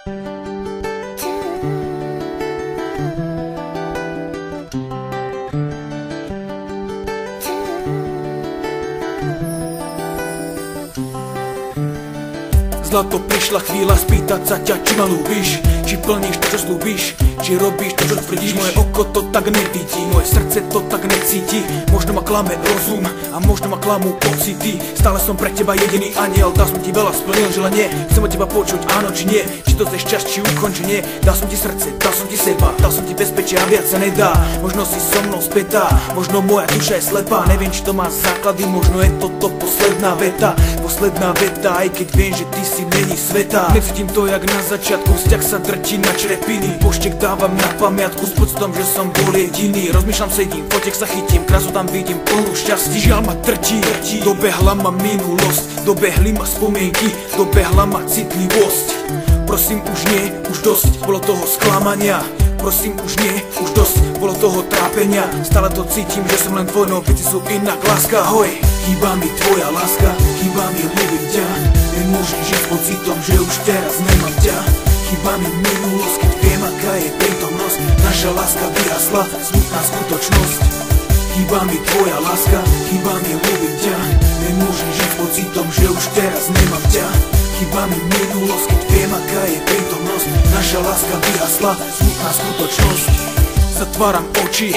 Zlato, prišla chvíľa spýtať sa ťa, či ma ľúbiš, či plníš to, čo slúbiš, či robíš to, čo tvrdíš. Moje oko to tak nevidí, moje srdce to tak necíti. Možno ma klame rozum a možno ma klamú pocity. Stále som pre teba jediný aniel, dal som ti veľa, splnil želanie. Chcem od teba počuť áno či nie, či to chceš čas, či ukončenie. Dal som ti srdce, dal som ti seba, dal som ti bezpečie a viac sa nedá. Možno si so mnou spätá, možno moja duša je slepá. Neviem, či to má základy, možno je toto posledná veta. Posledná veta, aj keď viem, že ty si mení sveta. Necítim to jak na začiatku, vzťah sa drtí na črepiny. Poštek dávam na pamiatku s pocitom, že som bol jediný. Rozmýšľam, sedím, fotek sa chytím, krásu tam vidím plnú šťastí. Žiaľ ma drtí, dobehla ma minulosť, dobehli ma spomienky, dobehla ma citlivosť. Prosím už nie, už dosť, bolo toho sklamania. Prosím už nie, už dosť, bolo toho trápenia. Stále to cítim, že som len tvoj, no veci sú inak, láska, hoj. Chýba mi tvoja láska, chýba mi ľúbiť ťa. Nemôžem žiť s pocitom, že už teraz nemám ťa. Chýba mi minulosť, keď viem, aká je prítomnosť. Naša láska vyrasla, smutná skutočnosť. Chýba mi tvoja láska, chýba mi ľúbiť ťa. Nemôžem žiť s pocitom, že už teraz nemám ťa. Chýba mi minulosť, keď viem, aká je prítomnosť. Naša láska vyrasla, smutná skutočnosť. Zatváram oči,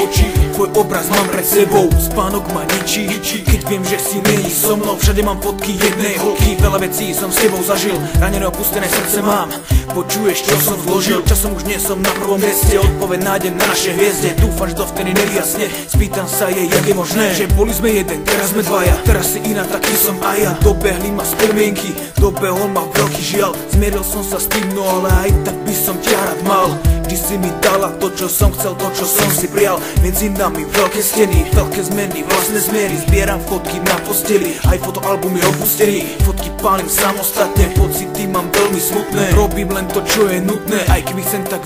tvoj obraz mám pred sebou. Spánok ma ničí, keď viem, že si není so mnou. Všade mám fotky jednej holky, veľa vecí som s tebou zažil. Ranené opustené srdce mám, počuješ, čo som zložil. Časom už nie som na prvom mieste, odpoveď nájdem na našej hviezde. Dúfam, že dovtedy nevyjasne, spýtam sa jej, jak je možné, že boli sme jeden, teraz sme dvaja. Teraz si iná, taký som aj ja. Dobehli ma spomienky, dobehol ma veľký žiaľ. Zmieril som sa s tým, no ale aj tak by som ťa rád mal. Vždy si mi dala to, čo som chcel, to, čo som si prijal. Medzi nami veľké steny, veľké zmeny, vlastné zmiery. Zbieram fotky na posteli, aj fotoalbumy opustený. Fotky pálim samostatne, pocity mám veľmi smutné. Robím len to, čo je nutné, aj keby chcem, tak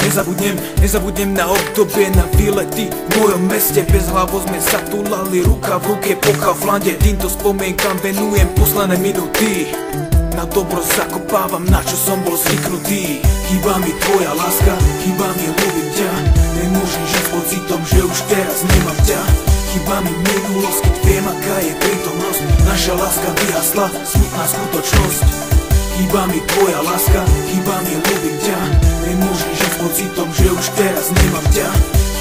nezabudnem na obdobie, na výlety v mojom meste. Bezhlavo sme sa tulali, ruka v ruke po Kauflande. Týmto spomienkam venujem posledné minúty. Na dobro zakopávam, na čo som bol zvyknutý. Chýba mi tvoja láska, chýba mi ľúbiť ťa. Nemôžem žiť s pocitom, že už teraz nemám ťa. Chýba mi minulosť, keď viem, aká je prítomnosť. Naša láska vyhasla, smutná skutočnosť. Chýba mi tvoja láska, chýba mi ľúbiť ťa. Nemôžem žiť s pocitom, že už teraz nemám ťa.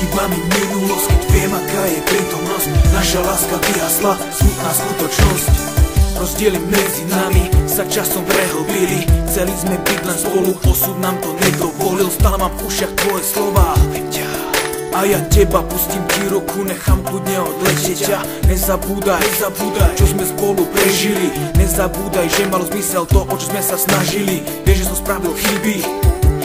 Chýba mi minulosť, keď viem, aká je prítomnosť. Naša láska vyhasla, smutná skutočnosť. Rozdiely medzi nami sa časom prehlbili. Chceli sme byť len spolu, osud nám to nedovolil. Stále mám v ušiach tvoje slová, ľúbim ťa. A ja teba pustím ti ruku, nechám kľudne odletieť ťa. Nezabúdaj, čo sme spolu prežili. Nezabúdaj, že malo zmysel to, o čo sme sa snažili. Vieš, že som spravil chyby,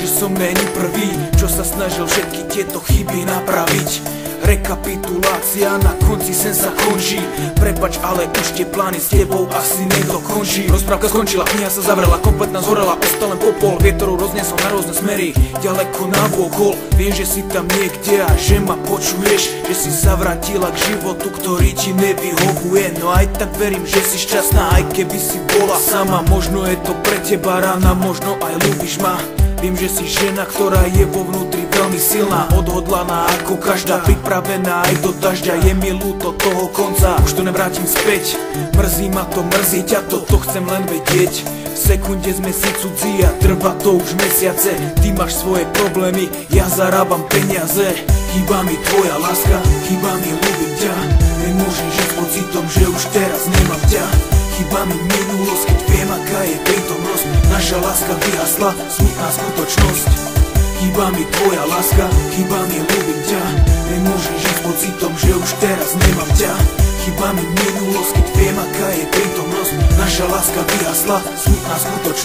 že som není prvý, čo sa snažil všetky tieto chyby napraviť. Rekapitulácia na konci sen sa končí. Prepač, ale už tie plány s tebou asi nedokončí. Rozprávka skončila, kniha sa zavrela, kompletná zhorela, ostal len popol. Vietorov rozniesol na rôzne smery, ďaleko navôkol. Viem, že si tam niekde a že ma počuješ, že si sa vrátila k životu, ktorý ti nevyhovuje. No aj tak verím, že si šťastná, aj keby si bola sama. Možno je to pre teba rána, možno aj ľúbiš ma. Viem, že si žena, ktorá je vo vnútri veľmi silná, odhodlaná ako každá, pripravená aj do dažďa. Je mi ľúto toho konca, už to nevrátim späť. Mrzí ma to, mrzí ťa to chcem len vedieť. V sekunde sme si cudzí a trvá to už mesiace. Ty máš svoje problémy, ja zarábam peniaze. Chýba mi tvoja láska, chýba mi ľúbiť ťa. Nemôžem žiť s pocitom, že už teraz nemám ťa. Chýba mi minulosť, keď viem, aká je prítomnosť. Naša láska vyhasla, smutná skutočnosť. Chýba mi tvoja láska, chýba mi ľúbiť ťa. Nemôžem žiť s pocitom, že už teraz nemám ťa. Chýba mi minulosť, keď viem, aká je prítomnosť. Naša láska vyhasla, smutná skutočnosť.